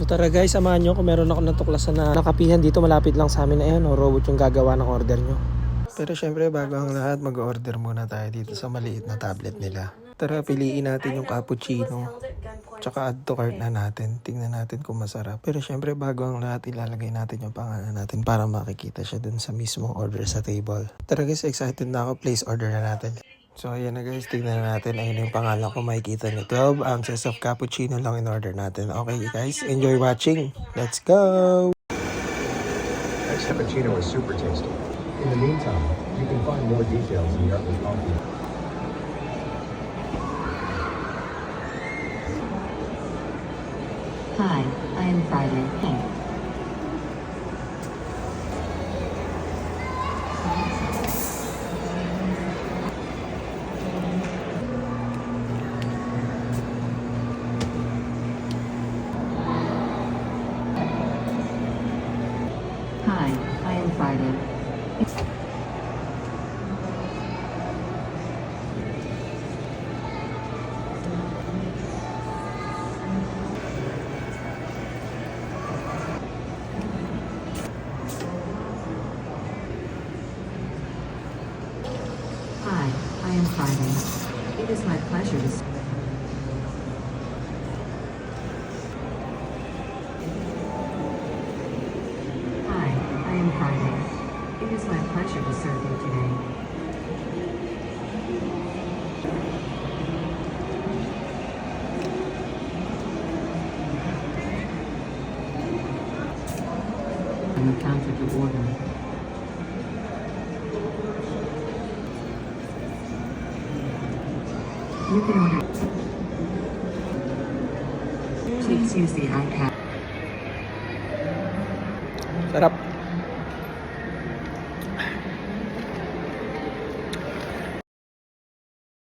So tara guys, samahan nyo kung meron ako natuklasan na nakapihan dito malapit lang sa amin na yan. O robot yung gagawa ng order nyo. Pero syempre bago ang lahat, mag-order muna tayo dito sa maliit na tablet nila. Tara, piliin natin yung cappuccino. Tsaka add to cart na natin. Tingnan natin kung masarap. Pero syempre bago ang lahat, ilalagay natin yung pangalan natin para makikita siya dun sa mismong order sa table. Tara guys, excited na ako. Place order na natin. So ayan na guys, tignan na natin. Ayun yung pangalan ko, makikita nyo. 12 ounces of cappuccino lang in order natin. Okay guys, enjoy watching. Let's go! That cappuccino is super tasty. In the meantime, you can find more details in the Artwork Coffee. Hi, I am Friday Pink. Hi, I am Friday. Hi, I am Friday. It is my pleasure to... Hi, I am Friday. It is my pleasure to serve you today. I'm encountered your order. You can order. Please use the iPad. Sarap.